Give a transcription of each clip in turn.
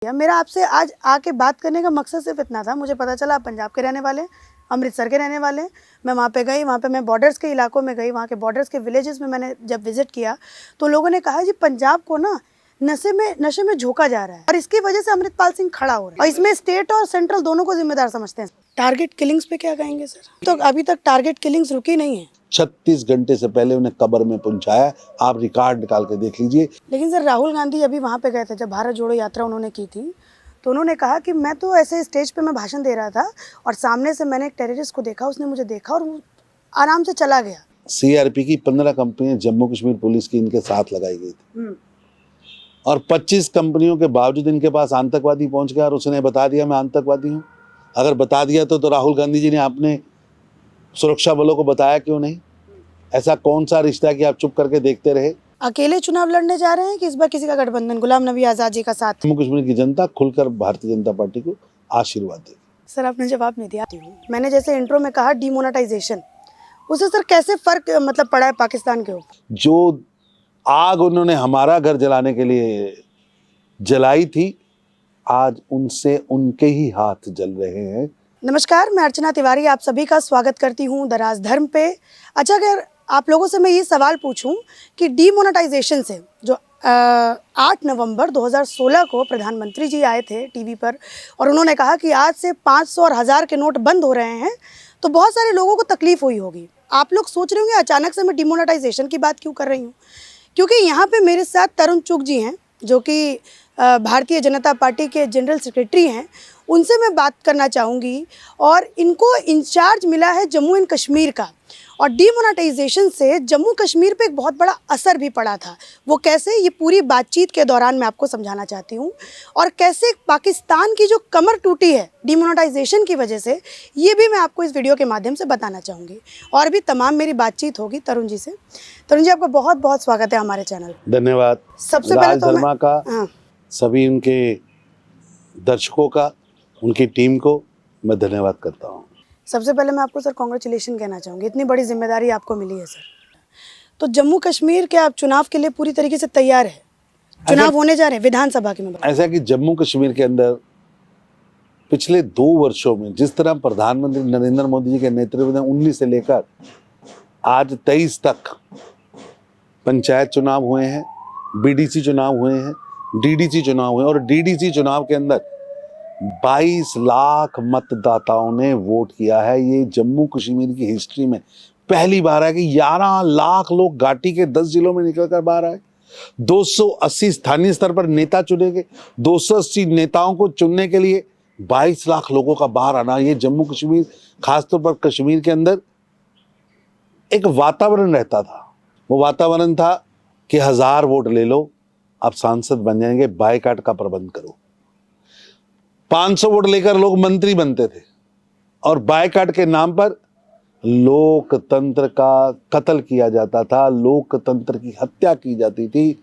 या मेरा आपसे आज आके बात करने का मकसद सिर्फ इतना था। मुझे पता चला आप पंजाब के रहने वाले हैं, अमृतसर के रहने वाले हैं। मैं वहाँ पे गई, वहाँ पे मैं बॉर्डर्स के इलाकों में गई, वहाँ के बॉर्डर्स के विलेजेस में मैंने जब विजिट किया तो लोगों ने कहा जी पंजाब को ना नशे में झोंका जा रहा है और इसकी वजह से अमृतपाल सिंह खड़ा हो रहा है और इसमें स्टेट और सेंट्रल दोनों को जिम्मेदार समझते हैं। टारगेट किलिंग्स पे क्या कहेंगे सर? तो अभी तक टारगेट किलिंग्स रुकी नहीं है। 36 घंटे से पहले उन्हें कब्र में पहुंचाया। आप रिकॉर्ड निकाल के देख लीजिए। लेकिन सर राहुल गांधी अभी वहाँ पे गए थे, जब भारत जोड़ो यात्रा उन्होंने की थी तो उन्होंने कहा कि मैं तो ऐसे स्टेज पे मैं भाषण दे रहा था और सामने से मैंने एक टेररिस्ट को देखा, उसने मुझे देखा और वो आराम से चला गया। सीआरपी की 15 कंपनियां जम्मू कश्मीर पुलिस की इनके साथ लगाई गई थी और 25 कंपनियों के बावजूद इनके पास आतंकवादी पहुंच गया और उसने बता दिया मैं आतंकवादी हूं। अगर बता दिया तो राहुल गांधी जी ने अपने सुरक्षा बलों को बताया क्यों नहीं? ऐसा कौन सा रिश्ता है कि आप चुप करके देखते रहे? अकेले चुनाव लड़ने जा रहे हैं कि इस बार किसी का गठबंधन गुलाम नबी आजाद जी का साथ? जम्मू कश्मीर की जनता खुलकर भारतीय जनता पार्टी को आशीर्वाद देगी। सर आपने जवाब नहीं दिया। मैंने जैसे इंट्रो में कहा डीमोनेटाइजेशन, उसे सर कैसे फर्क मतलब पड़ा है पाकिस्तान के ऊपर? जो आग उन्होंने हमारा घर जलाने के लिए जलाई थी, आज उनसे उनके ही हाथ जल रहे हैं। नमस्कार, मैं अर्चना तिवारी आप सभी का स्वागत करती हूँ दराज धर्म पे। अच्छा, अगर आप लोगों से मैं ये सवाल पूछूं कि डीमोनेटाइजेशन से जो 8 नवंबर 2016 को प्रधानमंत्री जी आए थे टीवी पर और उन्होंने कहा कि आज से 500 और 1000 के नोट बंद हो रहे हैं, तो बहुत सारे लोगों को तकलीफ हुई होगी। आप लोग सोच रहे होंगे अचानक से मैं डीमोनेटाइजेशन की बात क्यों कर रही हूँ, क्योंकि यहाँ पे मेरे साथ तरुण चुग जी हैं जो कि भारतीय जनता पार्टी के जनरल सेक्रेटरी हैं। उनसे मैं बात करना चाहूँगी और इनको इंचार्ज मिला है जम्मू एंड कश्मीर का और डीमोनेटाइजेशन से जम्मू कश्मीर पे एक बहुत बड़ा असर भी पड़ा था। वो कैसे, ये पूरी बातचीत के दौरान मैं आपको समझाना चाहती हूँ और कैसे पाकिस्तान की जो कमर टूटी है डीमोनेटाइजेशन की वजह से, ये भी मैं आपको इस वीडियो के माध्यम से बताना चाहूँगी। और भी तमाम मेरी बातचीत होगी तरुण जी से। तरुण जी, आपका बहुत बहुत स्वागत है हमारे चैनल। धन्यवाद। सबसे पहले तो धर्मा का सभी उनके दर्शकों का, उनकी टीम को मैं धन्यवाद करता हूँ। सबसे पहले मैं आपको सर कांग्रेचुलेशन कहना चाहूँगी, इतनी बड़ी जिम्मेदारी आपको मिली है सर। तो जम्मू कश्मीर के आप चुनाव के लिए पूरी तरीके से तैयार है? चुनाव होने जा रहे हैं विधानसभा के में। ऐसा कि जम्मू कश्मीर के अंदर पिछले 2 वर्षों में जिस तरह प्रधानमंत्री नरेंद्र मोदी जी के नेतृत्व में 19 से लेकर आज 23 तक पंचायत चुनाव हुए हैं, बीडीसी चुनाव हुए हैं, डीडीसी चुनाव हुए और डीडीसी चुनाव के अंदर 22 लाख मतदाताओं ने वोट किया है। ये जम्मू कश्मीर की हिस्ट्री में पहली बार है कि 11 लाख लोग घाटी के 10 जिलों में निकलकर बाहर आए। 280 स्थानीय स्तर पर नेता चुने गए। 280 नेताओं को चुनने के लिए 22 लाख लोगों का बाहर आना, ये जम्मू कश्मीर, खासतौर पर कश्मीर के अंदर एक वातावरण रहता था। वो वातावरण था कि 1000 वोट ले लो, आप सांसद बन जाएंगे, बायकाट का प्रबंध करो। 500 वोट लेकर लोग मंत्री बनते थे और बायकाट के नाम पर लोकतंत्र का कत्ल किया जाता था, लोकतंत्र की हत्या की जाती थी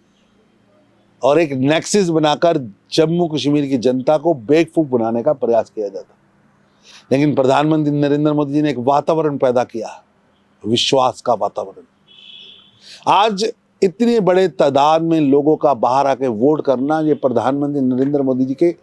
और एक नेक्सस बनाकर जम्मू कश्मीर की जनता को बेवकूफ बनाने का प्रयास किया जाता। लेकिन प्रधानमंत्री नरेंद्र मोदी जी ने एक वातावरण पैदा किया, विश्वास का वातावरण। आज इतने बड़े तादाद में लोगों का बाहर आके वोट करना, ये प्रधानमंत्री नरेंद्र मोदी जी के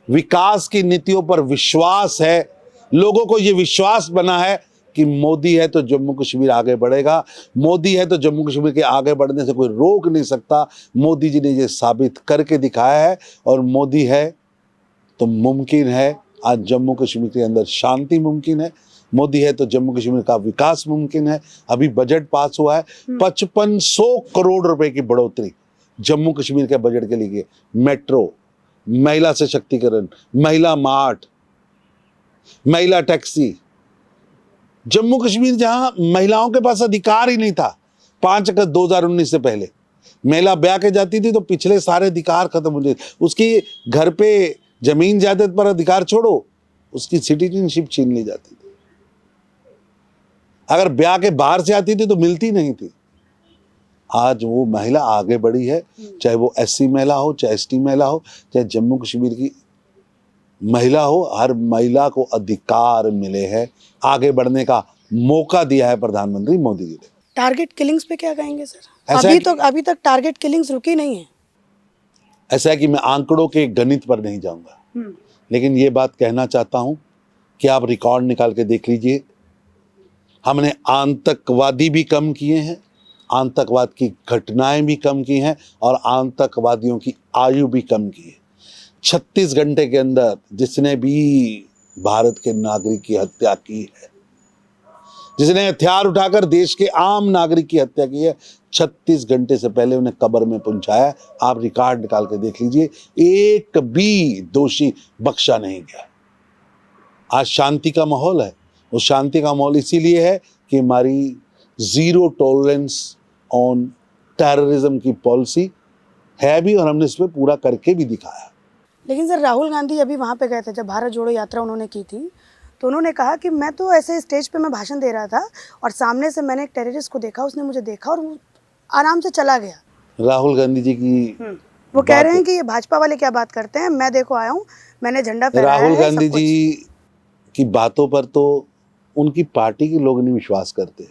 विकास की नीतियों पर विश्वास है। लोगों को ये विश्वास बना है कि मोदी है तो जम्मू कश्मीर आगे बढ़ेगा, मोदी है तो जम्मू कश्मीर के आगे बढ़ने से कोई रोक नहीं सकता। मोदी जी ने ये साबित करके दिखाया है और मोदी है तो मुमकिन है आज जम्मू कश्मीर के अंदर शांति मुमकिन है। मोदी है तो जम्मू कश्मीर का विकास मुमकिन है। अभी बजट पास हुआ है, 5500 करोड़ रुपए की बढ़ोतरी जम्मू कश्मीर के बजट के लिए। मेट्रो, महिला सशक्तिकरण, महिला मार्ट, महिला टैक्सी। जम्मू कश्मीर जहां महिलाओं के पास अधिकार ही नहीं था 5 अगस्त 2019 से पहले, महिला ब्याह के जाती थी तो पिछले सारे अधिकार खत्म हो जाते। उसकी घर पे जमीन जायदाद पर अधिकार छोड़ो, उसकी सिटीजनशिप छीन ली जाती थी। अगर ब्याह के बाहर से आती थी तो मिलती नहीं थी। आज वो महिला आगे बढ़ी है, चाहे वो एससी महिला हो, चाहे एसटी महिला हो, चाहे जम्मू कश्मीर की महिला हो, हर महिला को अधिकार मिले हैं। आगे बढ़ने का मौका दिया है प्रधानमंत्री मोदी जी ने। टारगेट किलिंग्स पे क्या कहेंगे सर? ऐसा अभी तक टारगेट किलिंग्स रुकी नहीं है। ऐसा है कि मैं आंकड़ों के गणित पर नहीं जाऊंगा, लेकिन ये बात कहना चाहता हूं कि आप रिकॉर्ड निकाल के देख लीजिए, हमने आतंकवादी भी कम किए हैं, आतंकवाद की घटनाएं भी कम की हैं और आतंकवादियों की आयु भी कम की है। 36 घंटे के अंदर जिसने भी भारत के नागरिक की हत्या की है, जिसने हथियार उठाकर देश के आम नागरिक की हत्या की है, 36 घंटे से पहले उन्हें कब्र में पहुंचाया। आप रिकॉर्ड निकाल के देख लीजिए, एक भी दोषी बख्शा नहीं गया। आज शांति का माहौल है। उस शांति का माहौल इसीलिए है कि हमारी जीरो टॉलरेंस ऑन टेररिज्म की पॉलिसी है भी, और हमने इस पर पूरा करके भी दिखाया। लेकिन सर, राहुल गांधी अभी वहाँ पे गए थे, जब भारत जोड़ो यात्रा उन्होंने की थी, तो उन्होंने कहा कि मैं तो ऐसे स्टेज पे मैं भाषण दे रहा था और सामने से मैंने एक टेररिस्ट को देखा, उसने मुझे देखा और वो आराम से चला गया। राहुल गांधी जी की वो कह रहे हैं कि ये भाजपा वाले क्या बात करते हैं, मैं देखो आया हूँ, मैंने झंडा फहराया राहुल है, गांधी सब कुछ। जी की बातों पर तो उनकी पार्टी के लोग नहीं विश्वास करते।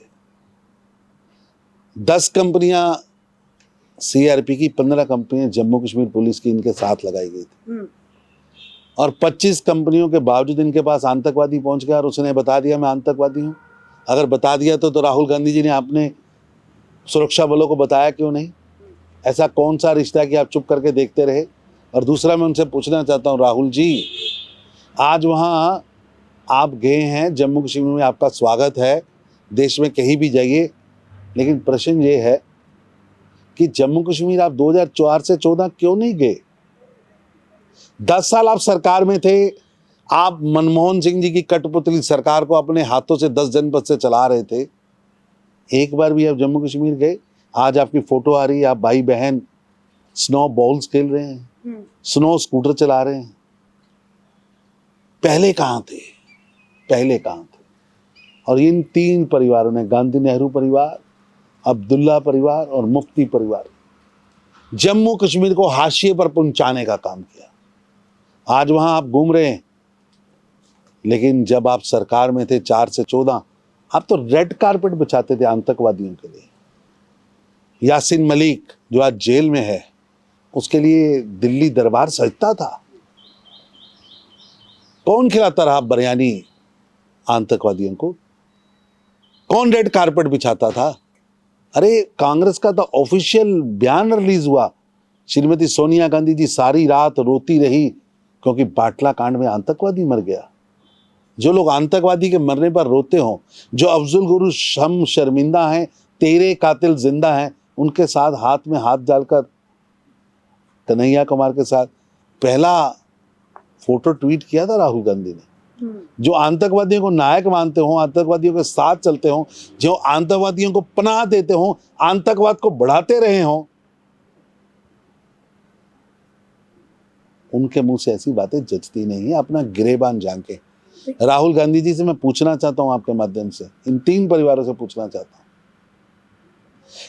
10 कंपनियां सीआरपी की, 15 कंपनियां जम्मू कश्मीर पुलिस की इनके साथ लगाई गई थी, और 25 कंपनियों के बावजूद इनके पास आतंकवादी पहुंच गया और उसने बता दिया मैं आतंकवादी हूं। अगर बता दिया तो राहुल गांधी जी ने अपने सुरक्षा बलों को बताया क्यों नहीं? ऐसा कौन सा रिश्ता है कि आप चुप करके देखते रहे? और दूसरा, मैं उनसे पूछना चाहता हूं, राहुल जी, आज वहां आप गए हैं, जम्मू कश्मीर में आपका स्वागत है, देश में कहीं भी जाइए, लेकिन प्रश्न ये है कि जम्मू कश्मीर आप 2004 से 14 क्यों नहीं गए? 10 साल आप सरकार में थे, आप मनमोहन सिंह जी की कठपुतली सरकार को अपने हाथों से 10 जनपद से चला रहे थे, एक बार भी आप जम्मू कश्मीर गए? आज आपकी फोटो आ रही है, आप भाई बहन स्नो बॉल्स खेल रहे हैं, स्नो स्कूटर चला रहे हैं। पहले कहाँ थे? पहले कहाँ थे? और इन 3 परिवारों ने, गांधी नेहरू परिवार, अब्दुल्ला परिवार और मुफ्ती परिवार, जम्मू कश्मीर को हाशिए पर पहुंचाने का काम किया। आज वहां आप घूम रहे हैं, लेकिन जब आप सरकार में थे 4 से 14, आप तो रेड कारपेट बिछाते थे आतंकवादियों के लिए। यासीन मलिक जो आज जेल में है, उसके लिए दिल्ली दरबार सजता था। कौन खिलाता रहा बिरयानी आतंकवादियों को? कौन रेड कारपेट बिछाता था? अरे, कांग्रेस का तो ऑफिशियल बयान रिलीज हुआ, श्रीमती सोनिया गांधी जी सारी रात रोती रही क्योंकि बाटला कांड में आतंकवादी मर गया। जो लोग आतंकवादी के मरने पर रोते हों, जो अफजल गुरु हम शर्मिंदा हैं, तेरे कातिल जिंदा हैं, उनके साथ हाथ में हाथ डालकर कन्हैया कुमार के साथ पहला फोटो ट्वीट किया था राहुल गांधी ने। जो आतंकवादियों को नायक मानते हो, आतंकवादियों के साथ चलते हो, जो आतंकवादियों को पनाह देते हो, आतंकवाद को बढ़ाते रहे हो, उनके मुंह से ऐसी बातें जचती नहीं है। अपना गिरेबान जान के राहुल गांधी जी से मैं पूछना चाहता हूं, आपके माध्यम से इन 3 परिवारों से पूछना चाहता हूं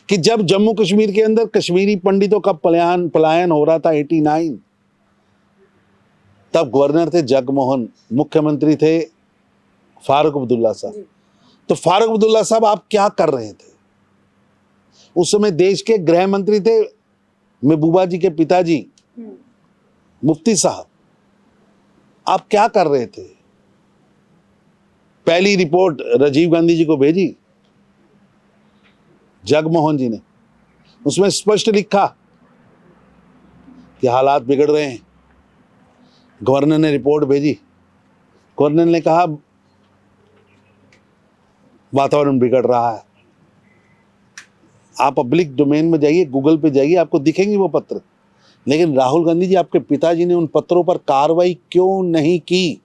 कि जब जम्मू कश्मीर के अंदर कश्मीरी पंडितों का पलायन हो रहा था 89, तब गवर्नर थे जगमोहन, मुख्यमंत्री थे फारूक अब्दुल्ला साहब। तो फारूक अब्दुल्ला साहब, आप क्या कर रहे थे? उस समय देश के गृह मंत्री थे महबूबा जी के पिताजी मुफ्ती साहब। आप क्या कर रहे थे? पहली रिपोर्ट राजीव गांधी जी को भेजी जगमोहन जी ने, उसमें स्पष्ट लिखा कि हालात बिगड़ रहे हैं। गवर्नर ने रिपोर्ट भेजी, गवर्नर ने कहा वातावरण बिगड़ रहा है। आप पब्लिक डोमेन में जाइए, गूगल पे जाइए, आपको दिखेंगे वो पत्र। लेकिन राहुल गांधी जी, आपके पिताजी ने उन पत्रों पर कार्रवाई क्यों नहीं की?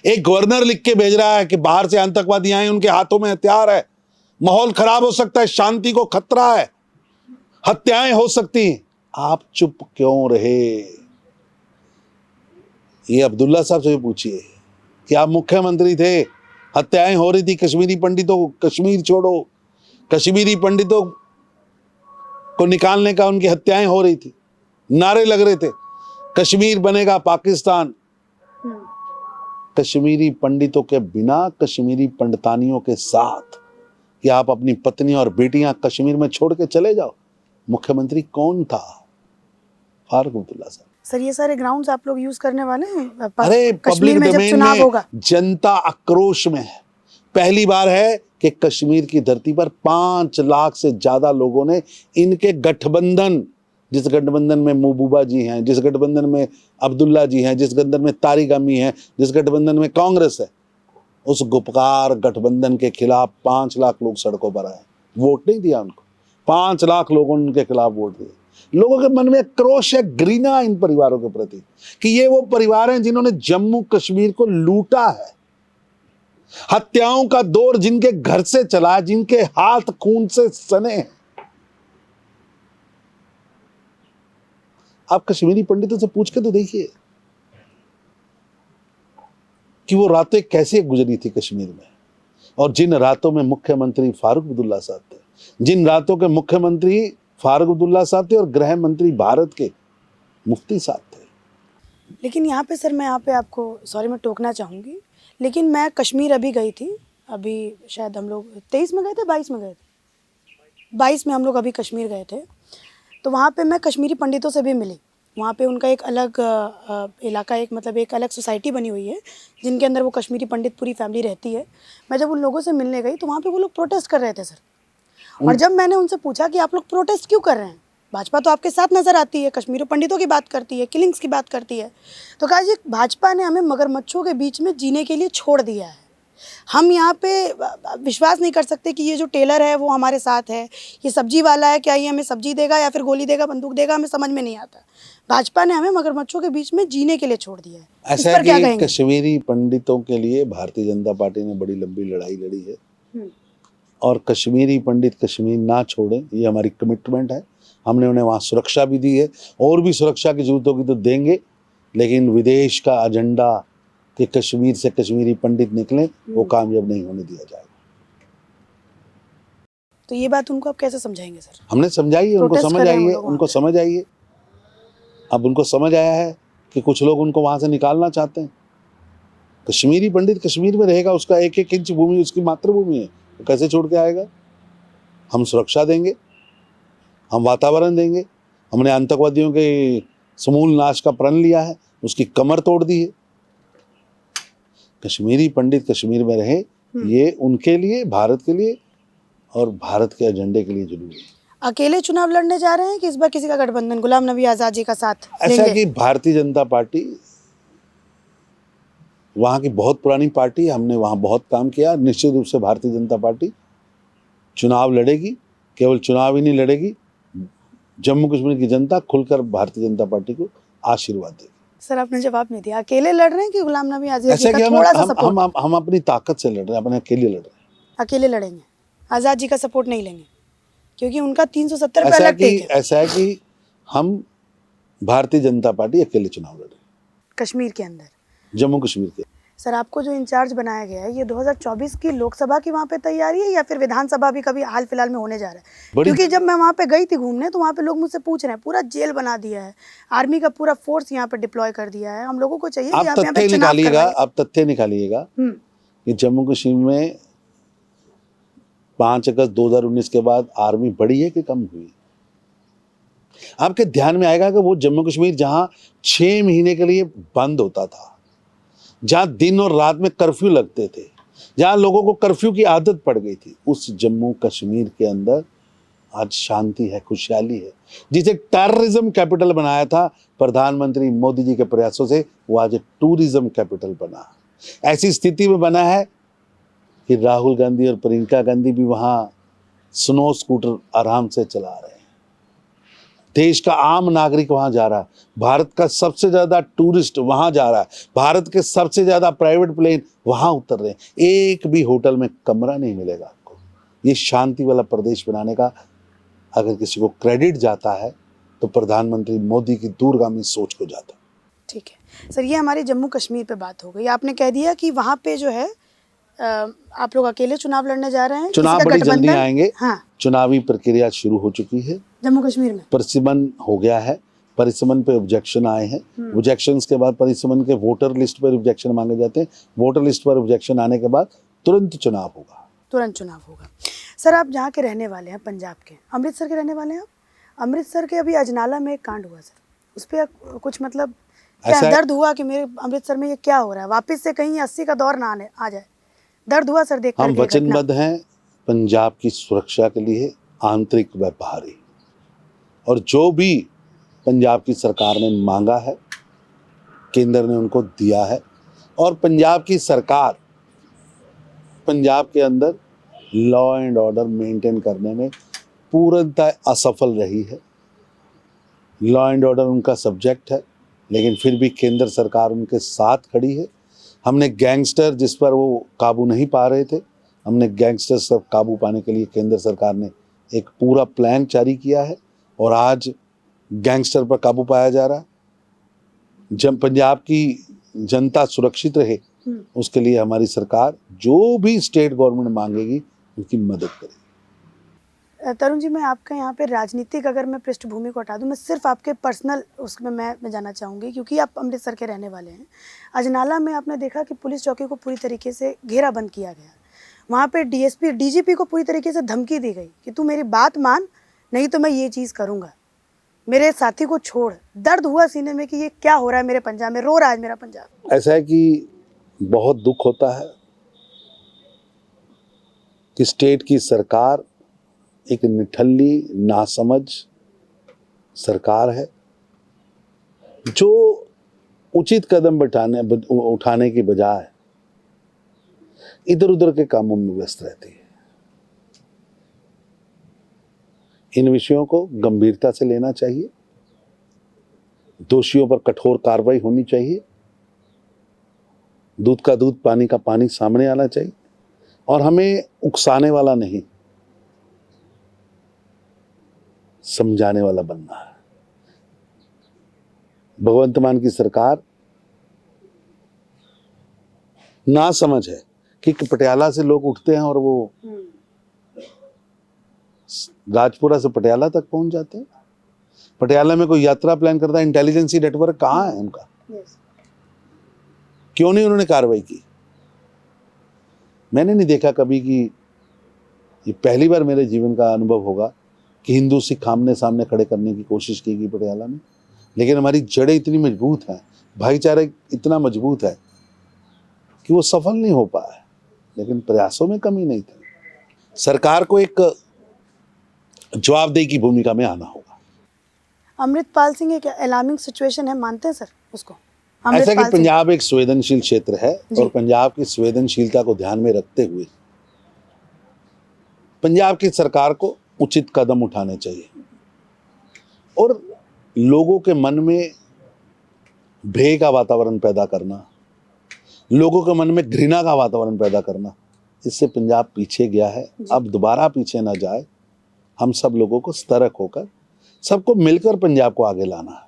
एक गवर्नर लिख के भेज रहा है कि बाहर से आतंकवादी आए, उनके हाथों में हथियार है, माहौल खराब हो सकता है, शांति को खतरा है, हत्याएं हो सकती हैं। आप चुप क्यों रहे? ये अब्दुल्ला साहब से भी पूछिए कि आप मुख्यमंत्री थे, हत्याएं हो रही थी, कश्मीरी पंडितों को कश्मीर छोड़ो, कश्मीरी पंडितों को निकालने का उनकी हत्याएं हो रही थी, नारे लग रहे थे कश्मीर बनेगा पाकिस्तान। कश्मीरी पंडितों के बिना, कश्मीरी पंडितानियों के साथ कि आप अपनी पत्नी और बेटियां कश्मीर में छोड़ के चले जाओ। मुख्यमंत्री कौन था? फारूक अब्दुल्ला साहब। सर ये सारे ग्राउंड्स आप लोग यूज करने वाले हैं अरे कश्मीर पब्लिक में जब डोमेन चुनाव में होगा? जनता आक्रोश में है। पहली बार है कि कश्मीर की धरती पर 5 लाख से ज्यादा लोगों ने इनके गठबंधन, जिस गठबंधन में महबूबा जी हैं, जिस गठबंधन में अब्दुल्ला जी हैं, जिस गठबंधन में तारिक अमी हैं, जिस गठबंधन में कांग्रेस है, उस गुपकार गठबंधन के खिलाफ 5 लाख लोग सड़कों पर आए। वोट नहीं दिया उनको, 5 लाख लोगों ने उनके खिलाफ वोट दिए। लोगों के मन में क्रोश है, घृणा इन परिवारों के प्रति कि ये वो परिवार हैं जिन्होंने जम्मू कश्मीर को लूटा है। हत्याओं का दौर जिनके घर से चला, जिनके हाथ खून से सने हैं। आप कश्मीरी पंडितों से पूछ के तो देखिए कि वो रातें कैसे गुजरी थी कश्मीर में, और जिन रातों में मुख्यमंत्री फारूक अब्दुल्ला साहब थे, जिन रातों के मुख्यमंत्री फारूक अब्दुल्ला साहब थे और गृह मंत्री भारत के मुफ्ती साहब थे। लेकिन यहाँ पे सर मैं यहाँ पे आपको सॉरी मैं टोकना चाहूँगी, लेकिन मैं कश्मीर अभी गई थी, अभी शायद हम लोग 23 में गए थे, 22 में गए थे, 22 में हम लोग अभी कश्मीर गए थे। तो वहाँ पे मैं कश्मीरी पंडितों से भी मिली। वहाँ पे उनका एक अलग इलाका, एक मतलब एक अलग सोसाइटी बनी हुई है जिनके अंदर वो कश्मीरी पंडित पूरी फैमिली रहती है। मैं जब उन लोगों से मिलने गई तो वहाँ पे वो लोग प्रोटेस्ट कर रहे थे सर। और जब मैंने उनसे पूछा कि आप लोग प्रोटेस्ट क्यों कर रहे हैं, भाजपा तो आपके साथ नज़र आती है, कश्मीरी पंडितों की बात करती है, किलिंग्स की बात करती है, तो कहा जी भाजपा ने हमें मगरमच्छों के बीच में जीने के लिए छोड़ दिया है। हम यहाँ पे विश्वास नहीं कर सकते कि ये जो टेलर है वो हमारे साथ है, ये सब्जी वाला है, क्या ये हमें सब्जी देगा या फिर गोली देगा, बंदूक देगा, हमें समझ में नहीं आता। भाजपा ने हमें मगरमच्छों के बीच में जीने के लिए छोड़ दिया है। इस ऐसा पर क्या है कि कहेंगे? कश्मीरी पंडितों के लिए भारतीय जनता पार्टी ने बड़ी लंबी लड़ाई लड़ी है और कश्मीरी पंडित कश्मीर ना छोड़ें, ये हमारी कमिटमेंट है। हमने उन्हें वहाँ सुरक्षा भी दी है, और भी सुरक्षा की जरूरत होगी तो देंगे, लेकिन विदेश का एजेंडा कि कश्मीर से कश्मीरी पंडित निकलें वो कामयाब नहीं होने दिया जाएगा। तो ये बात उनको आप कैसे समझाएंगे सर? हमने समझाई है, उनको प्रोटेस्ट समझ कर रहे हैं आई वो है, लोग उनको समझ आई है। अब उनको समझ आया है कि कुछ लोग उनको वहाँ से निकालना चाहते हैं। कश्मीरी पंडित कश्मीर में रहेगा, उसका एक एक इंच भूमि उसकी मातृभूमि है, वो कैसे छोड़ के आएगा? हम सुरक्षा देंगे, हम वातावरण देंगे। हमने आतंकवादियों के समूल नाश का प्रण लिया है, उसकी कमर तोड़ दी है। कश्मीरी पंडित कश्मीर में रहे, ये उनके लिए, भारत के लिए और भारत के एजेंडे के लिए जरूरी है। अकेले चुनाव लड़ने जा रहे हैं कि इस बार किसी का गठबंधन, गुलाम नबी आज़ाद जी का साथ ऐसा लेंगे? कि भारतीय जनता पार्टी वहाँ की बहुत पुरानी पार्टी, हमने वहाँ बहुत काम किया। निश्चित रूप से भारतीय जनता पार्टी चुनाव लड़ेगी, केवल चुनाव ही नहीं लड़ेगी, जम्मू कश्मीर की जनता खुलकर भारतीय जनता पार्टी को आशीर्वाद देगी। सर आपने जवाब नहीं दिया, अकेले लड़ रहे हैं कि गुलाम नबी आज़ाद ऐसा जी कि का हम थोड़ा सा सपोर्ट? हम अपनी ताकत से लड़ रहे हैं, अपने अकेले लड़ रहे हैं। अकेले लड़ेंगे, आज़ाद जी का सपोर्ट नहीं लेंगे, क्योंकि उनका 370 पे अलग टेक है। ऐसा है कि हम भारतीय जनता पार्टी अकेले चुनाव लड़ रहे हैं कश्मीर के अंदर, जम्मू कश्मीर के। सर आपको जो इंचार्ज बनाया गया है, ये 2024 की लोकसभा की वहाँ पे तैयारी है या फिर विधानसभा भी कभी हाल फिलहाल में होने जा रहा है? क्योंकि जब मैं वहाँ पे गई थी घूमने तो वहाँ पे लोग मुझसे पूछ रहे हैं, पूरा जेल बना दिया है, आर्मी का पूरा फोर्स यहाँ पे डिप्लॉय कर दिया है, हम लोगों को चाहिए कि आप यहाँ पे चुनाव करवाइए। आप तथ्य निकालिएगा कि जम्मू कश्मीर में 5 अगस्त 2019 के बाद आर्मी बढ़ी है कि कम हुई? आपके ध्यान में आएगा कि वो जम्मू कश्मीर जहां 6 महीने के लिए बंद होता था, जहां दिन और रात में कर्फ्यू लगते थे, जहां लोगों को कर्फ्यू की आदत पड़ गई थी, उस जम्मू कश्मीर के अंदर आज शांति है, खुशहाली है। जिसे टेररिज्म कैपिटल बनाया था प्रधानमंत्री मोदी जी के प्रयासों से, वो आज टूरिज्म कैपिटल बना। ऐसी स्थिति में बना है कि राहुल गांधी और प्रियंका गांधी भी वहां स्नो स्कूटर आराम से चला रहे हैं। देश का आम नागरिक वहां जा रहा है, भारत का सबसे ज्यादा टूरिस्ट वहां जा रहा है, भारत के सबसे ज्यादा प्राइवेट प्लेन वहां उतर रहे हैं। एक भी होटल में कमरा नहीं मिलेगा आपको। ये शांति वाला प्रदेश बनाने का अगर किसी को क्रेडिट जाता है तो प्रधानमंत्री मोदी की दूरगामी सोच को जाता है। ठीक है सर, ये हमारी जम्मू कश्मीर पे बात हो गई। आपने कह दिया कि वहाँ पे जो है आप लोग अकेले चुनाव लड़ने जा रहे हैं, चुनाव बड़ी जल्दी आएंगे। हाँ, चुनावी प्रक्रिया शुरू हो चुकी है जम्मू कश्मीर में। परिसीमन हो गया है, परिसीमन पे ऑब्जेक्शन आए हैं, ऑब्जेक्शंस के बाद परिसीमन के वोटर लिस्ट पर ऑब्जेक्शन मांगे जाते हैं, वोटर लिस्ट पर ऑब्जेक्शन आने के बाद तुरंत चुनाव होगा। तुरंत चुनाव होगा। सर आप जहाँ के रहने वाले हैं, पंजाब के, अमृतसर के रहने वाले हैं आप। अमृतसर के अभी अजनाला में एक कांड हुआ सर, उस पर कुछ मतलब क्या ऐसा दर्द हुआ कि मेरे अमृतसर में ये क्या हो रहा है, वापस से कहीं 80 का दौर ना आ जाए? दर्द हुआ सर देख हम करके ये घटना? वचनबद्ध हैं पंजाब की सुरक्षा के लिए, आंतरिक व बाहरी, और जो भी पंजाब की सरकार ने मांगा है केंद्र ने उनको दिया है। और पंजाब की सरकार पंजाब के अंदर लॉ एंड ऑर्डर मेंटेन करने में पूर्णतः असफल रही है। लॉ एंड ऑर्डर उनका सब्जेक्ट है, लेकिन फिर भी केंद्र सरकार उनके साथ खड़ी है। हमने गैंगस्टर जिस पर वो काबू नहीं पा रहे थे, हमने गैंगस्टर पर काबू पाने के लिए केंद्र सरकार ने एक पूरा प्लान जारी किया है और आज गैंगस्टर पर काबू पाया जा रहा है। जब पंजाब की जनता सुरक्षित रहे उसके लिए हमारी सरकार जो भी स्टेट गवर्नमेंट मांगेगी उनकी मदद करेगी। तरुण जी, मैं आपका यहाँ पे राजनीतिक अगर मैं पृष्ठभूमि को हटा दूँ, मैं सिर्फ आपके पर्सनल उसमें मैं जाना चाहूँगी, क्योंकि आप अमृतसर के रहने वाले हैं। अजनाला में आपने देखा कि पुलिस चौकी को पूरी तरीके से घेराबंद किया गया। वहाँ पे डीएसपी डीजीपी को पूरी तरीके से धमकी दी गई कि तू मेरी बात मान, नहीं तो मैं ये चीज़ करूँगा, मेरे साथी को छोड़। दर्द हुआ सीने में कि ये क्या हो रहा है मेरे पंजाब में, रो रहा है मेरा पंजाब। ऐसा है कि बहुत दुख होता है कि स्टेट की सरकार एक निठल्ली नासमझ सरकार है जो उचित कदम उठाने की बजाय इधर उधर के कामों में व्यस्त रहती है। इन विषयों को गंभीरता से लेना चाहिए, दोषियों पर कठोर कार्रवाई होनी चाहिए, दूध का दूध पानी का पानी सामने आना चाहिए और हमें उकसाने वाला नहीं समझाने वाला बनना है। भगवंत मान की सरकार ना समझ है कि पटियाला से लोग उठते हैं और वो राजपुरा से पटियाला तक पहुंच जाते हैं। पटियाला में कोई यात्रा प्लान करता है, इंटेलिजेंसी नेटवर्क कहाँ है उनका? क्यों नहीं उन्होंने कार्रवाई की? मैंने नहीं देखा कभी कि ये पहली बार मेरे जीवन का अनुभव होगा कि हिंदू सिख आमने सामने खड़े करने की कोशिश की गई पटियाला में। लेकिन हमारी जड़ें इतनी मजबूत हैं, भाईचारा इतना मजबूत है कि वो सफल नहीं हो पाया। लेकिन प्रयासों में कमी नहीं थी। सरकार को एक जवाबदेही की भूमिका में आना होगा। अमृतपाल सिंह एक अलार्मिंग सिचुएशन है, मानते हैं सर उसको? ऐसा कि पंजाब एक संवेदनशील क्षेत्र है और पंजाब की संवेदनशीलता को ध्यान में रखते हुए पंजाब की सरकार को उचित कदम उठाने चाहिए और लोगों के मन में भय का वातावरण पैदा करना, लोगों के मन में घृणा का वातावरण पैदा करना, इससे पंजाब पीछे गया है। अब दोबारा पीछे ना जाए। हम सब लोगों को सतर्क होकर सबको मिलकर पंजाब को आगे लाना है।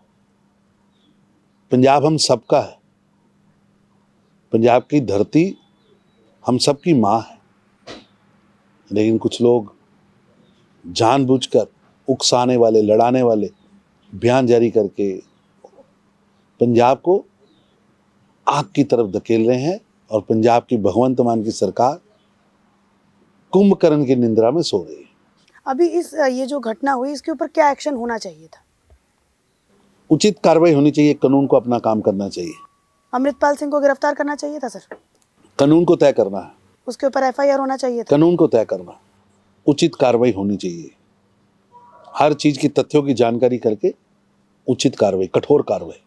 पंजाब हम सबका है। पंजाब की धरती हम सबकी माँ है। लेकिन कुछ लोग जानबूझकर उकसाने वाले, लड़ाने वाले बयान जारी करके पंजाब को आग की तरफ धकेल रहे हैं और पंजाब की भगवंत मान की सरकार कुंभकर्ण की निंद्रा में सो रही है। अभी ये जो घटना हुई इसके ऊपर क्या एक्शन होना चाहिए था? उचित कार्रवाई होनी चाहिए, कानून को अपना काम करना चाहिए। अमृतपाल सिंह को गिरफ्तार करना चाहिए था सर? कानून को तय करना है, उसके ऊपर एफआईआर होना चाहिए था। कानून को तय करना, उचित कार्रवाई होनी चाहिए। हर चीज की तथ्यों की जानकारी करके उचित कार्रवाई, कठोर कार्रवाई।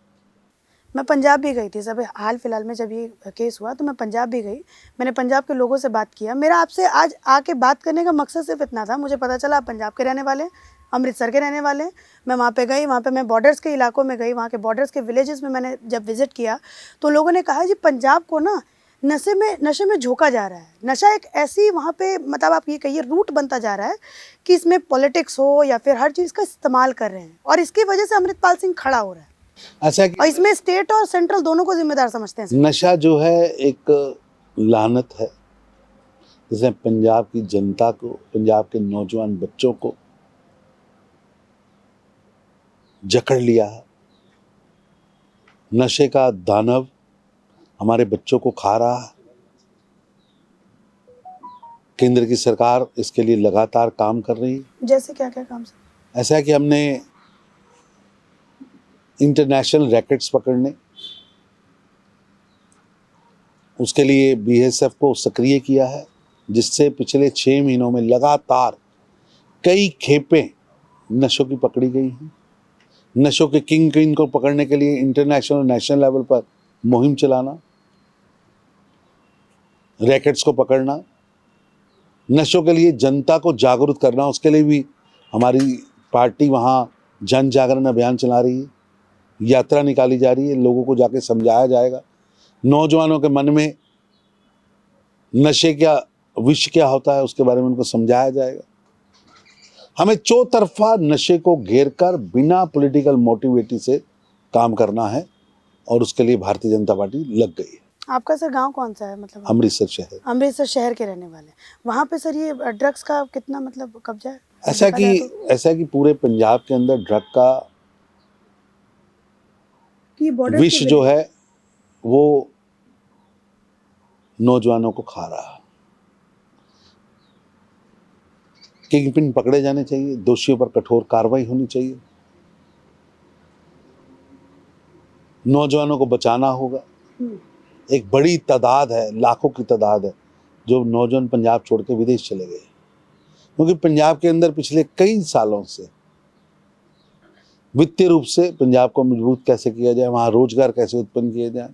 मैं पंजाब भी गई थी सब हाल फिलहाल में, जब ये केस हुआ तो मैं पंजाब भी गई। मैंने पंजाब के लोगों से बात किया। मेरा आपसे आज आके बात करने का मकसद सिर्फ इतना था, मुझे पता चला आप पंजाब के रहने वाले हैं, अमृतसर के रहने वाले हैं। मैं वहाँ पे गई, वहाँ पे मैं बॉर्डर्स के इलाकों में गई, वहाँ के बॉर्डर्स के विलेजेस में मैंने जब विजिट किया तो लोगों ने कहा जी पंजाब को ना नशे में झोंका जा रहा है। नशा एक ऐसी वहाँ पे मतलब आप ये कहिए रूट बनता जा रहा है कि इसमें पॉलिटिक्स हो या फिर हर चीज़ का इस्तेमाल कर रहे हैं और इसकी वजह से अमृतपाल सिंह खड़ा हो रहा है। ऐसा और इसमें स्टेट और सेंट्रल दोनों को जिम्मेदार समझते हैं। नशा जो है एक लानत है जिसने पंजाब की जनता को, पंजाब के नौजवान बच्चों को जकड़ लिया है। नशे का दानव हमारे बच्चों को खा रहा है। केंद्र की सरकार इसके लिए लगातार काम कर रही है। जैसे क्या क्या काम सर? ऐसा है कि हमने इंटरनेशनल रैकेट्स पकड़ने, उसके लिए बीएसएफ को सक्रिय किया है, जिससे पिछले 6 महीनों में लगातार कई खेपें नशों की पकड़ी गई हैं। नशों के किंग को पकड़ने के लिए इंटरनेशनल और नेशनल लेवल पर मुहिम चलाना, रैकेट्स को पकड़ना, नशों के लिए जनता को जागरूक करना, उसके लिए भी हमारी पार्टी वहाँ जन जागरण अभियान चला रही है, यात्रा निकाली जा रही है, लोगों को जाके समझाया जाएगा, नौजवानों के मन में नशे क्या, विष क्या होता है उसके बारे में उनको समझाया जाएगा। हमें चौतरफा नशे को घेर कर बिना पॉलिटिकल मोटिविटी से काम करना है और उसके लिए भारतीय जनता पार्टी लग गई है। आपका सर गांव कौन सा है, मतलब अमृतसर शहर। अमृतसर शहर के रहने वाले, वहाँ पे सर ये ड्रग्स का कितना मतलब कब्जा है? ऐसा कि पूरे पंजाब के अंदर ड्रग का विष जो है वो नौजवानों को खा रहा है। किंगपिन पकड़े जाने चाहिए, दोषियों पर कठोर कार्रवाई होनी चाहिए, नौजवानों को बचाना होगा। एक बड़ी तादाद है, लाखों की तादाद है जो नौजवान पंजाब छोड़ के विदेश चले गए, क्योंकि पंजाब के अंदर पिछले कई सालों से वित्तीय रूप से पंजाब को मजबूत कैसे किया जाए, वहाँ रोजगार कैसे उत्पन्न किया जाए,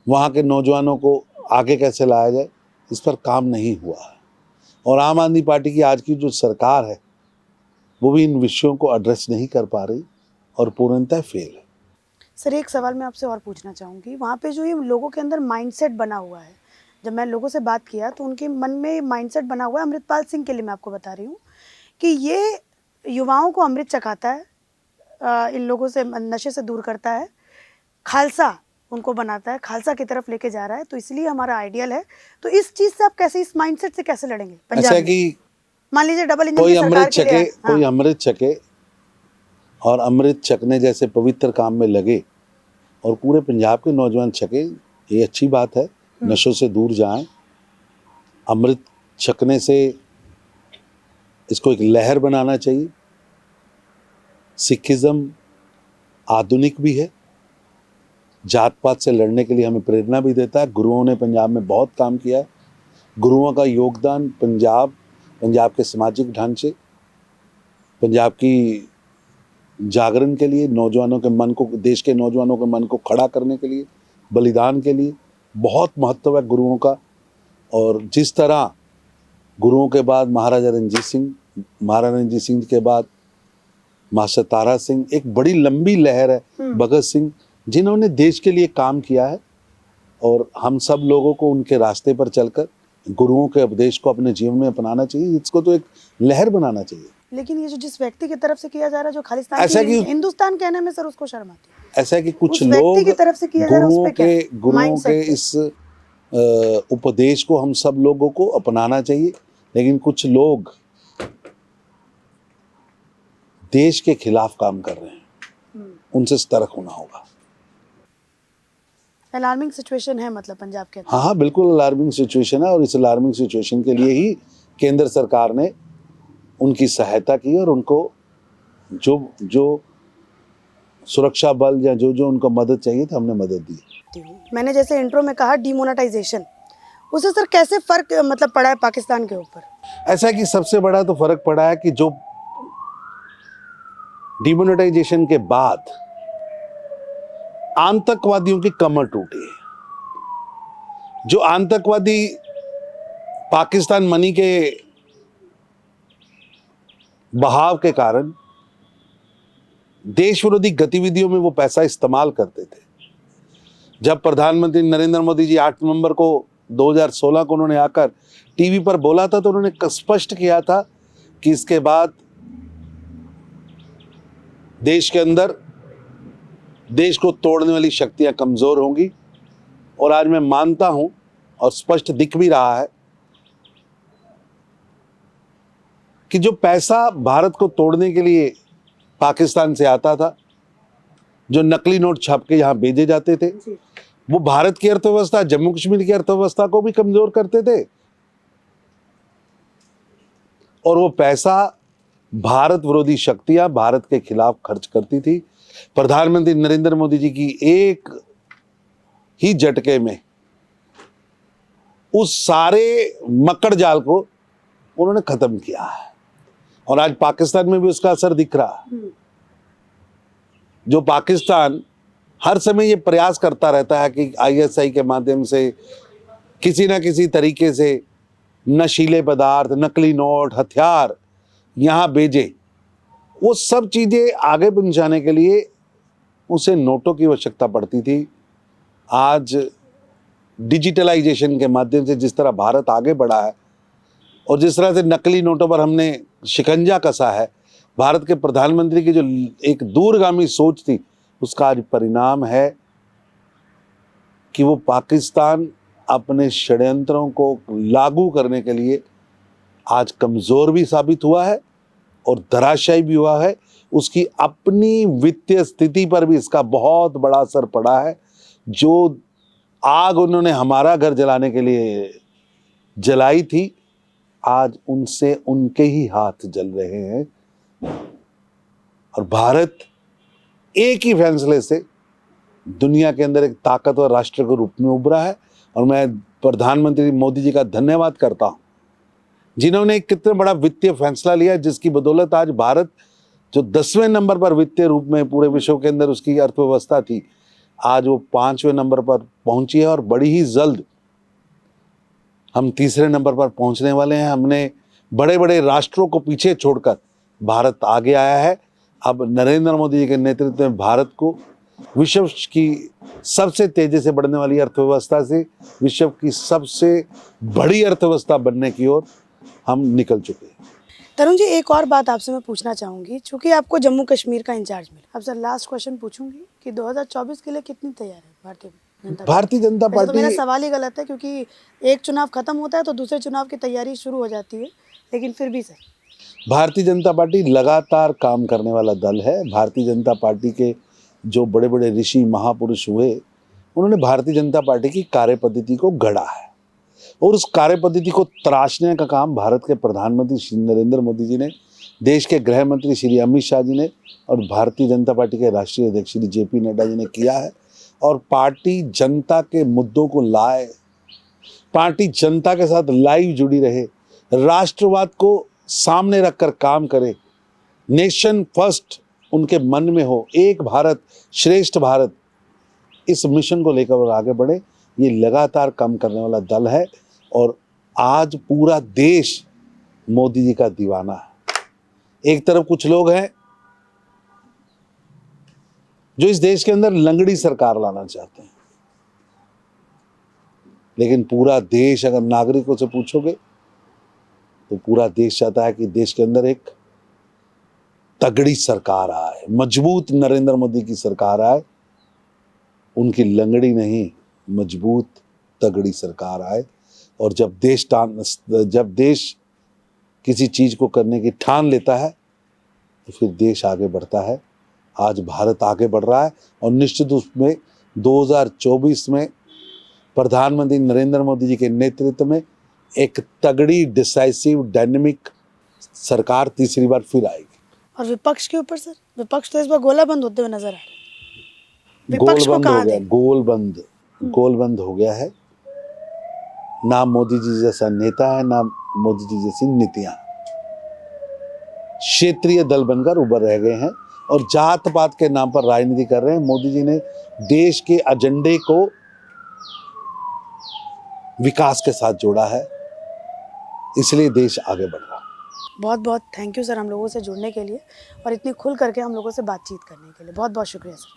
वहाँ के नौजवानों को आगे कैसे लाया जाए, इस पर काम नहीं हुआ है। और आम आदमी पार्टी की आज की जो सरकार है वो भी इन विषयों को एड्रेस नहीं कर पा रही और पूर्णतः फेल है। सर एक सवाल मैं आपसे और पूछना चाहूँगी, वहाँ पे जो ये लोगों के अंदर माइंडसेट बना हुआ है, जब मैं लोगों से बात किया तो उनके मन में माइंडसेट बना हुआ है, अमृतपाल सिंह के लिए मैं आपको बता रही हूँ कि ये युवाओं को अमृत चखाता है, इन लोगों से नशे से दूर करता है, खालसा उनको बनाता है, खालसा की तरफ लेके जा रहा है, तो इसलिए हमारा आइडियल है। तो इस चीज़ से आप कैसे, इस माइंडसेट से कैसे लड़ेंगे पंजाब में? कि मान लीजिए डबल इंजन कोई की सरकार अमृत के लिए, छके, कोई अमृत छके और अमृत छकने जैसे पवित्र काम में लगे और पूरे पंजाब के नौजवान छके, ये अच्छी बात है। नशों से दूर जाएं, अमृत छकने से इसको एक लहर बनाना चाहिए। सिखिज्म आधुनिक भी है, जात पात से लड़ने के लिए हमें प्रेरणा भी देता है। गुरुओं ने पंजाब में बहुत काम किया है, गुरुओं का योगदान पंजाब के सामाजिक ढांचे, पंजाब की जागरण के लिए, नौजवानों के मन को, देश के नौजवानों के मन को खड़ा करने के लिए, बलिदान के लिए बहुत महत्व है गुरुओं का। और जिस तरह गुरुओं के बाद महाराजा रणजीत सिंह के बाद मास्टर तारा सिंह, एक बड़ी लंबी लहर है, भगत सिंह, जिन्होंने देश के लिए काम किया है। और हम सब लोगों को उनके रास्ते पर चलकर गुरुओं के उपदेश को अपने जीवन में अपनाना चाहिए, इसको तो एक लहर बनाना चाहिए। लेकिन ये जो जिस व्यक्ति की तरफ से किया जा रहा है, जो खालिस्तान की हिंदुस्तान कहने में सर उसको शर्म आती है। ऐसा है कि कुछ लोग की तरफ से किया जा रहा है, गुरुओं के इस उपदेश को हम सब लोगों को अपनाना चाहिए, लेकिन कुछ लोग देश के खिलाफ काम कर रहे हैं, उनसे सतर्क होना होगा। अलार्मिंग सिचुएशन है मतलब पंजाब के अंदर। हाँ, बिल्कुल अलार्मिंग सिचुएशन है और इस अलार्मिंग सिचुएशन के लिए ही केंद्र सरकार ने उनकी सहायता की और उनको जो सुरक्षा बल या जो उनको मदद चाहिए था, हमने मदद दी। मैंने जैसे इंट्रो में कहा डिमोनेटाइजेशन, उससे सर कैसे फर्क मतलब पड़ा है पाकिस्तान के ऊपर? ऐसा है कि सबसे बड़ा तो फर्क पड़ा है कि जो डिमोनेटाइजेशन के बाद आतंकवादियों की कमर टूटी है। जो आतंकवादी पाकिस्तान मनी के बहाव के कारण देश विरोधी गतिविधियों में वो पैसा इस्तेमाल करते थे। जब प्रधानमंत्री नरेंद्र मोदी जी 8 नवंबर को 2016 को उन्होंने आकर टीवी पर बोला था, तो उन्होंने स्पष्ट किया था कि इसके बाद देश के अंदर देश को तोड़ने वाली शक्तियां कमजोर होंगी। और आज मैं मानता हूं और स्पष्ट दिख भी रहा है कि जो पैसा भारत को तोड़ने के लिए पाकिस्तान से आता था, जो नकली नोट छाप के यहां भेजे जाते थे, वो भारत की अर्थव्यवस्था, जम्मू कश्मीर की अर्थव्यवस्था को भी कमजोर करते थे। और वो पैसा भारत विरोधी शक्तियां भारत के खिलाफ खर्च करती थी। प्रधानमंत्री नरेंद्र मोदी जी की एक ही झटके में उस सारे मकड़ जाल को उन्होंने खत्म किया है और आज पाकिस्तान में भी उसका असर दिख रहा है। जो पाकिस्तान हर समय ये प्रयास करता रहता है कि आईएसआई के माध्यम से किसी ना किसी तरीके से नशीले पदार्थ, नकली नोट, हथियार यहाँ भेजे, वो सब चीज़ें आगे पहुंचाने के लिए उसे नोटों की आवश्यकता पड़ती थी। आज डिजिटलाइजेशन के माध्यम से जिस तरह भारत आगे बढ़ा है और जिस तरह से नकली नोटों पर हमने शिकंजा कसा है, भारत के प्रधानमंत्री की जो एक दूरगामी सोच थी उसका आज परिणाम है कि वो पाकिस्तान अपने षड्यंत्रों को लागू करने के लिए आज कमज़ोर भी साबित हुआ है और धराशायी भी हुआ है। उसकी अपनी वित्तीय स्थिति पर भी इसका बहुत बड़ा असर पड़ा है। जो आग उन्होंने हमारा घर जलाने के लिए जलाई थी, आज उनसे उनके ही हाथ जल रहे हैं और भारत एक ही फैसले से दुनिया के अंदर एक ताकतवर राष्ट्र के रूप में उभरा है। और मैं प्रधानमंत्री मोदी जी का धन्यवाद करता हूं, जिन्होंने एक कितना बड़ा वित्तीय फैसला लिया, जिसकी बदौलत आज भारत जो 10वें नंबर पर वित्तीय रूप में पूरे विश्व के अंदर उसकी अर्थव्यवस्था थी, आज वो 5वें नंबर पर पहुंची है और बड़ी ही जल्द हम 3रे नंबर पर पहुंचने वाले हैं। हमने बड़े बड़े राष्ट्रों को पीछे छोड़कर भारत आगे आया है। अब नरेंद्र मोदी जी के नेतृत्व में भारत को विश्व की सबसे तेजी से बढ़ने वाली अर्थव्यवस्था से विश्व की सबसे बड़ी अर्थव्यवस्था बनने की ओर हम निकल चुके हैं। तरुण जी, एक और बात आपसे मैं पूछना चाहूँगी, चूँकि आपको जम्मू कश्मीर का इंचार्ज मिला, आपसे लास्ट क्वेश्चन पूछूंगी कि 2024 के लिए कितनी तैयार है भारतीय जनता वैसे तो मेरा पार्टी? सवाल ही गलत है, क्योंकि एक चुनाव खत्म होता है तो दूसरे चुनाव की तैयारी शुरू हो जाती है, लेकिन फिर भी सर भारतीय जनता पार्टी लगातार काम करने वाला दल है। भारतीय जनता पार्टी के जो बड़े बड़े ऋषि महापुरुष हुए, उन्होंने भारतीय जनता पार्टी की कार्यपद्धति को गढ़ा है और उस कार्यपद्धति को तराशने का काम भारत के प्रधानमंत्री श्री नरेंद्र मोदी जी ने, देश के गृह मंत्री श्री अमित शाह जी ने और भारतीय जनता पार्टी के राष्ट्रीय अध्यक्ष श्री जेपी नड्डा जी ने किया है। और पार्टी जनता के मुद्दों को लाए, पार्टी जनता के साथ लाइव जुड़ी रहे, राष्ट्रवाद को सामने रखकर काम करे, नेशन फर्स्ट उनके मन में हो, एक भारत श्रेष्ठ भारत, इस मिशन को लेकर वो आगे बढ़े। ये लगातार काम करने वाला दल है और आज पूरा देश मोदी जी का दीवाना है। एक तरफ कुछ लोग हैं जो इस देश के अंदर लंगड़ी सरकार लाना चाहते हैं, लेकिन पूरा देश, अगर नागरिकों से पूछोगे तो पूरा देश चाहता है कि देश के अंदर एक तगड़ी सरकार आए, मजबूत नरेंद्र मोदी की सरकार आए। उनकी लंगड़ी नहीं, मजबूत तगड़ी सरकार आए। और जब देश किसी चीज को करने की ठान लेता है तो फिर देश आगे बढ़ता है। आज भारत आगे बढ़ रहा है और निश्चित रूप में 2024 में प्रधानमंत्री नरेंद्र मोदी जी के नेतृत्व में एक तगड़ी, डिसाइसिव, डायनेमिक सरकार तीसरी बार फिर आएगी। और विपक्ष के ऊपर सर, विपक्ष तो इस बार गोला बंद होते हुए नजर आ रहा है। विपक्ष को कहाँ दें? गोलबंद हो गया है। ना मोदी जी जैसा नेता है, ना मोदी जी जैसी नीतियां। क्षेत्रीय दल बनकर उभर रह गए हैं और जात पात के नाम पर राजनीति कर रहे हैं। मोदी जी ने देश के एजेंडे को विकास के साथ जोड़ा है, इसलिए देश आगे बढ़ रहा है। बहुत बहुत थैंक यू सर, हम लोगों से जुड़ने के लिए और इतनी खुल करके हम लोगों से बातचीत करने के लिए बहुत बहुत शुक्रिया सर।